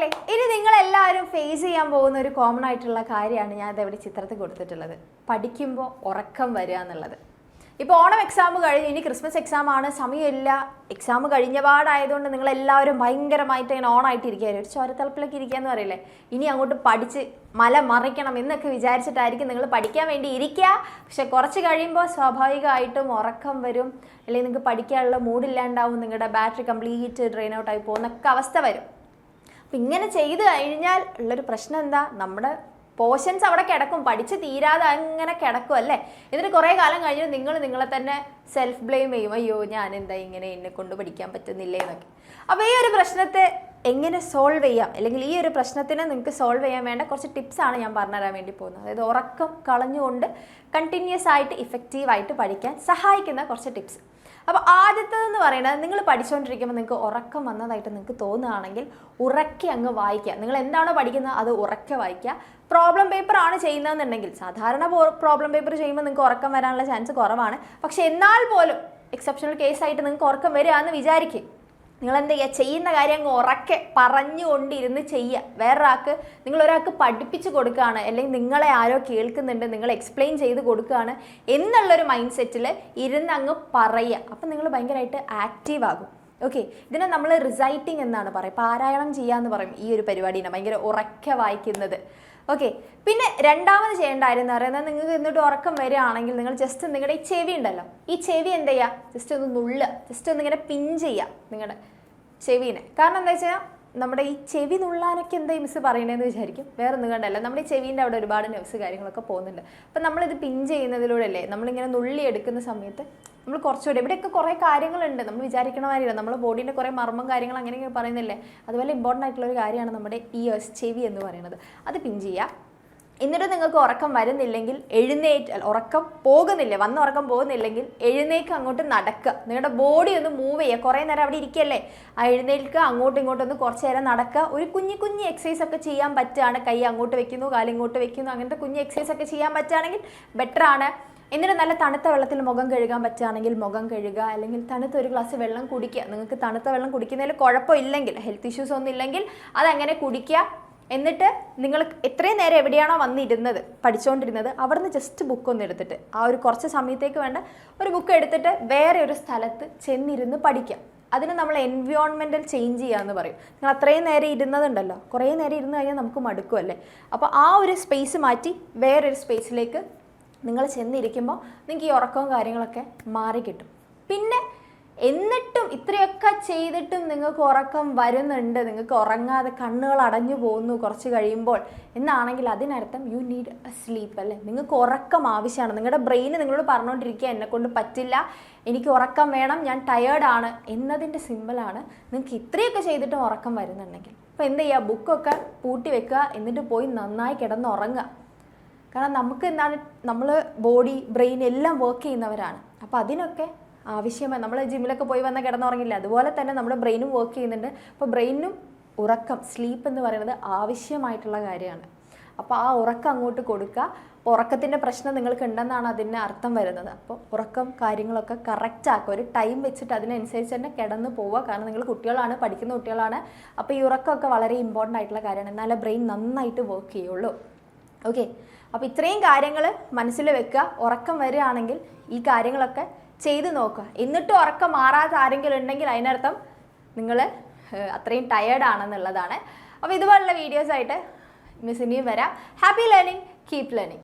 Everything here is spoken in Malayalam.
ഓക്കെ ഇനി നിങ്ങൾ എല്ലാവരും ഫേസ് ചെയ്യാൻ പോകുന്ന ഒരു കോമൺ ആയിട്ടുള്ള കാര്യമാണ് ഞാൻ ഇവിടെ ചിത്രത്തിൽ കൊടുത്തിട്ടുള്ളത്. പഠിക്കുമ്പോൾ ഉറക്കം വരിക എന്നുള്ളത്. ഇപ്പോൾ ഓണം എക്സാം കഴിഞ്ഞ് ഇനി ക്രിസ്മസ് എക്സാം ആണ്, സമയമില്ല. എക്സാം കഴിഞ്ഞ പാടായതുകൊണ്ട് നിങ്ങളെല്ലാവരും ഭയങ്കരമായിട്ട് ഇങ്ങനെ ഓണായിട്ടിരിക്കുകയായിരുന്നു. ഒരു ചോരത്തളപ്പിലൊക്കെ ഇരിക്കുക എന്ന് പറയില്ലേ. ഇനി അങ്ങോട്ട് പഠിച്ച് മല മറിക്കണം എന്നൊക്കെ വിചാരിച്ചിട്ടായിരിക്കും നിങ്ങൾ പഠിക്കാൻ വേണ്ടി ഇരിക്കുക. പക്ഷെ കുറച്ച് കഴിയുമ്പോൾ സ്വാഭാവികമായിട്ടും ഉറക്കം വരും, അല്ലെങ്കിൽ നിങ്ങൾക്ക് പഠിക്കാനുള്ള മൂഡില്ലാണ്ടാവും, നിങ്ങളുടെ ബാറ്ററി കംപ്ലീറ്റ് ഡ്രെയിൻ ഔട്ട് ആയി പോകുന്നൊക്കെ അവസ്ഥ വരും. അപ്പം ഇങ്ങനെ ചെയ്ത് കഴിഞ്ഞാൽ ഉള്ളൊരു പ്രശ്നം എന്താ, നമ്മുടെ പോർഷൻസ് അവിടെ കിടക്കും, പഠിച്ച് തീരാതെ അങ്ങനെ കിടക്കും അല്ലേ. എന്നിട്ട് കുറേ കാലം കഴിഞ്ഞ് നിങ്ങൾ നിങ്ങളെ തന്നെ സെൽഫ് ബ്ലെയിം ചെയ്യും, അയ്യോ ഞാൻ എന്താ ഇങ്ങനെ എന്നെ കൊണ്ട് പഠിക്കാൻ പറ്റുന്നില്ലേ എന്നൊക്കെ. അപ്പോൾ ഈ ഒരു പ്രശ്നത്തെ എങ്ങനെ സോൾവ് ചെയ്യാം, അല്ലെങ്കിൽ ഈ ഒരു പ്രശ്നത്തിനെ നിങ്ങൾക്ക് സോൾവ് ചെയ്യാൻ വേണ്ട കുറച്ച് ടിപ്സാണ് ഞാൻ പറഞ്ഞുതരാൻ വേണ്ടി പോകുന്നത്. അതായത് ഉറക്കം കളഞ്ഞുകൊണ്ട് കണ്ടിന്യൂസ് ആയിട്ട് ഇഫക്റ്റീവായിട്ട് പഠിക്കാൻ സഹായിക്കുന്ന കുറച്ച് ടിപ്സ്. അപ്പോൾ ആദ്യത്തേതെന്ന് പറയുന്നത്, നിങ്ങൾ പഠിച്ചുകൊണ്ടിരിക്കുമ്പോൾ നിങ്ങൾക്ക് ഉറക്കം വന്നതായിട്ട് നിങ്ങൾക്ക് തോന്നുകയാണെങ്കിൽ ഉറക്കെ അങ്ങ് വായിക്കുക. നിങ്ങൾ എന്താണോ പഠിക്കുന്നത് അത് ഉറക്കെ വായിക്കുക. പ്രോബ്ലം പേപ്പർ ആണ് ചെയ്യുന്നതെന്നുണ്ടെങ്കിൽ, സാധാരണ പ്രോബ്ലം പേപ്പർ ചെയ്യുമ്പോൾ നിങ്ങൾക്ക് ഉറക്കം വരാനുള്ള ചാൻസ് കുറവാണ്. പക്ഷെ എന്നാൽ പോലും എക്സെപ്ഷണൽ കേസായിട്ട് നിങ്ങൾക്ക് ഉറക്കം വരികയെന്ന് വിചാരിക്കും. നിങ്ങൾ എന്ത് ചെയ്യുക, ചെയ്യുന്ന കാര്യം അങ്ങ് ഉറക്കെ പറഞ്ഞുകൊണ്ടിരുന്ന് ചെയ്യുക. വേറൊരാൾക്ക്, നിങ്ങളൊരാൾക്ക് പഠിപ്പിച്ച് കൊടുക്കുകയാണ്, അല്ലെങ്കിൽ നിങ്ങളെ ആരോ കേൾക്കുന്നുണ്ട്, നിങ്ങൾ എക്സ്പ്ലെയിൻ ചെയ്ത് കൊടുക്കുകയാണ് എന്നുള്ളൊരു മൈൻഡ് സെറ്റിൽ ഇരുന്ന് അങ്ങ് പറയുക. അപ്പം നിങ്ങൾ ഭയങ്കരമായിട്ട് ആക്റ്റീവ് ആകും. ഓക്കെ, ഇതിനെ നമ്മൾ റിസൈറ്റിംഗ് എന്നാണ് പറയുക, പാരായണം ചെയ്യാമെന്ന് പറയും ഈ ഒരു പരിപാടിനെ, ഭയങ്കര ഉറക്കെ വായിക്കുന്നത്. ഓക്കെ, പിന്നെ രണ്ടാമത് ചെയ്യേണ്ട കാര്യം എന്ന് പറയുന്നത്, നിങ്ങൾക്ക് എന്നിട്ട് ഉറക്കം വരികയാണെങ്കിൽ നിങ്ങൾ ജസ്റ്റ് നിങ്ങളുടെ ഈ ചെവി ഉണ്ടല്ലോ, ഈ ചെവി എന്ത് ചെയ്യുക, ജസ്റ്റ് ഒന്ന് നുള്ളുക, ജസ്റ്റ് ഒന്നിങ്ങനെ പിൻ ചെയ്യുക നിങ്ങളുടെ ചെവിനെ. കാരണം എന്താ വെച്ചാൽ നമ്മുടെ ഈ ചെവി നുള്ളാനൊക്കെ എന്താ ഈ മിസ് പറയണതെന്ന് വിചാരിക്കും. വേറെ ഒന്നും കണ്ടല്ല, നമ്മുടെ ഈ ചെവീൻ്റെ അവിടെ ഒരുപാട് നെർവ്സ് കാര്യങ്ങളൊക്കെ പോകുന്നുണ്ട്. അപ്പം നമ്മളിത് പിൻ ചെയ്യുന്നതിലൂടെ അല്ലേ, നമ്മളിങ്ങനെ നുള്ളി എടുക്കുന്ന സമയത്ത് നമ്മൾ കുറച്ചുകൂടി, ഇവിടെയൊക്കെ കുറേ കാര്യങ്ങളുണ്ട്, നമ്മൾ വിചാരിക്കണ മാതിരില്ല, നമ്മുടെ ബോഡീൻ്റെ കുറേ മർമ്മം കാര്യങ്ങൾ അങ്ങനെയൊക്കെ പറയുന്നില്ലേ, അതുപോലെ ഇമ്പോർട്ടൻ്റ് ആയിട്ടുള്ളൊരു കാര്യമാണ് നമ്മുടെ ഇയേഴ്സ്, ചെവി എന്ന് പറയുന്നത്. അത് പിൻ ചെയ്യുക. എന്നിട്ട് നിങ്ങൾക്ക് ഉറക്കം വരുന്നില്ലെങ്കിൽ ഉറക്കം പോകുന്നില്ല, വന്ന ഉറക്കം പോകുന്നില്ലെങ്കിൽ എഴുന്നേൽക്ക്, അങ്ങോട്ട് നടക്കുക, നിങ്ങളുടെ ബോഡി ഒന്ന് മൂവ് ചെയ്യുക. കുറേ നേരം അവിടെ ഇരിക്കല്ലേ, ആ എഴുന്നേൽക്കുക, അങ്ങോട്ടും ഇങ്ങോട്ടും ഒന്ന് കുറച്ച് നേരം നടക്കുക. ഒരു കുഞ്ഞു എക്സസൈസ് ഒക്കെ ചെയ്യാൻ പറ്റുകയാണ്, കൈ അങ്ങോട്ട് വെക്കുന്നു, കാലിങ്ങോട്ട് വെക്കുന്നു, അങ്ങനത്തെ കുഞ്ഞു എക്സസൈസ് ഒക്കെ ചെയ്യാൻ പറ്റുകയാണെങ്കിൽ ബെറ്റർ ആണ്. എന്നിട്ട് നല്ല തണുത്ത വെള്ളത്തിൽ മുഖം കഴുകാൻ പറ്റുകയാണെങ്കിൽ മുഖം കഴുകുക, അല്ലെങ്കിൽ തണുത്ത ഒരു ഗ്ലാസ് വെള്ളം കുടിക്കുക. നിങ്ങൾക്ക് തണുത്ത വെള്ളം കുടിക്കുന്നതിൽ കുഴപ്പമില്ലെങ്കിൽ, ഹെൽത്ത് ഇഷ്യൂസ് ഒന്നും ഇല്ലെങ്കിൽ അതങ്ങനെ കുടിക്കുക. എന്നിട്ട് നിങ്ങൾ എത്രയും നേരം എവിടെയാണോ വന്നിരുന്നത്, പഠിച്ചുകൊണ്ടിരുന്നത്, അവിടുന്ന് ജസ്റ്റ് ബുക്കൊന്ന് എടുത്തിട്ട്, ആ ഒരു കുറച്ച് സമയത്തേക്ക് വേണ്ട ഒരു ബുക്ക് എടുത്തിട്ട് വേറെ ഒരു സ്ഥലത്ത് ചെന്നിരുന്ന് പഠിക്കാം. അതിന് നമ്മൾ എൻവയോൺമെൻറ്റൽ ചേഞ്ച് ചെയ്യുക എന്ന് പറയും. നിങ്ങൾ അത്രയും നേരം ഇരുന്നതുണ്ടല്ലോ, കുറേ നേരം ഇരുന്ന് കഴിഞ്ഞാൽ നമുക്ക് മടുക്കുമല്ലേ. അപ്പോൾ ആ ഒരു സ്പേസ് മാറ്റി വേറൊരു സ്പേസിലേക്ക് നിങ്ങൾ ചെന്നിരിക്കുമ്പോൾ നിങ്ങൾക്ക് ഈ ഉറക്കവും കാര്യങ്ങളൊക്കെ മാറി കിട്ടും. പിന്നെ എന്നിട്ടും ഇത്രയൊക്കെ ചെയ്തിട്ടും നിങ്ങൾക്ക് ഉറക്കം വരുന്നുണ്ട്, നിങ്ങൾക്ക് ഉറങ്ങാതെ കണ്ണുകൾ അടഞ്ഞു പോകുന്നു കുറച്ച് കഴിയുമ്പോൾ എന്നാണെങ്കിൽ അതിനർത്ഥം യു നീഡ് എ സ്ലീപ്പ് അല്ലേ. നിങ്ങൾക്ക് ഉറക്കം ആവശ്യമാണ്. നിങ്ങളുടെ ബ്രെയിന് നിങ്ങളോട് പറഞ്ഞുകൊണ്ടിരിക്കുക, എന്നെക്കൊണ്ട് പറ്റില്ല, എനിക്ക് ഉറക്കം വേണം, ഞാൻ ടയേർഡാണ് എന്നതിൻ്റെ സിമ്പിളാണ്. നിങ്ങൾക്ക് ഇത്രയൊക്കെ ചെയ്തിട്ടും ഉറക്കം വരുന്നുണ്ടെങ്കിൽ അപ്പോൾ എന്ത് ചെയ്യുക, ബുക്കൊക്കെ പൂട്ടി വെക്കുക, എന്നിട്ട് പോയി നന്നായി കിടന്നുറങ്ങുക. കാരണം നമുക്ക് എന്താണ്, നമ്മൾ ബോഡി ബ്രെയിൻ എല്ലാം വർക്ക് ചെയ്യുന്നവരാണ്. അപ്പോൾ അതിനൊക്കെ ആവശ്യമായി, നമ്മൾ ജിമ്മിലൊക്കെ പോയി വന്നാൽ കിടന്നുറങ്ങില്ല, അതുപോലെ തന്നെ നമ്മുടെ ബ്രെയിനും വർക്ക് ചെയ്യുന്നുണ്ട്. അപ്പോൾ ബ്രെയിനും ഉറക്കം, സ്ലീപ്പ് എന്ന് പറയുന്നത് ആവശ്യമായിട്ടുള്ള കാര്യമാണ്. അപ്പോൾ ആ ഉറക്കം അങ്ങോട്ട് കൊടുക്കുക. അപ്പോൾ ഉറക്കത്തിൻ്റെ പ്രശ്നം നിങ്ങൾക്ക് ഉണ്ടെന്നാണ് അതിൻ്റെ അർത്ഥം വരുന്നത്. അപ്പോൾ ഉറക്കം കാര്യങ്ങളൊക്കെ കറക്റ്റ് ആക്കുക, ഒരു ടൈം വെച്ചിട്ട് അതിനനുസരിച്ച് തന്നെ കിടന്ന് പോവുക. കാരണം നിങ്ങൾ കുട്ടികളാണ്, പഠിക്കുന്ന കുട്ടികളാണ്. അപ്പോൾ ഈ ഉറക്കമൊക്കെ വളരെ ഇമ്പോർട്ടൻ്റ് ആയിട്ടുള്ള കാര്യമാണ്, എന്നാലേ ബ്രെയിൻ നന്നായിട്ട് വർക്ക് ചെയ്യുള്ളൂ. ഓക്കെ, അപ്പോൾ ഇത്രയും കാര്യങ്ങൾ മനസ്സിൽ വെക്കുക. ഉറക്കം വരികയാണെങ്കിൽ ഈ കാര്യങ്ങളൊക്കെ ചെയ്ത് നോക്കുക. എന്നിട്ടും ഉറക്കം മാറാത്ത ആരെങ്കിലും ഉണ്ടെങ്കിൽ അതിനർത്ഥം നിങ്ങൾ അത്രയും ടയേർഡ് ആണെന്നുള്ളതാണ്. അപ്പോൾ ഇതുപോലുള്ള വീഡിയോസായിട്ട് മിസ് ഇനിയും വരാം. Happy learning, keep learning.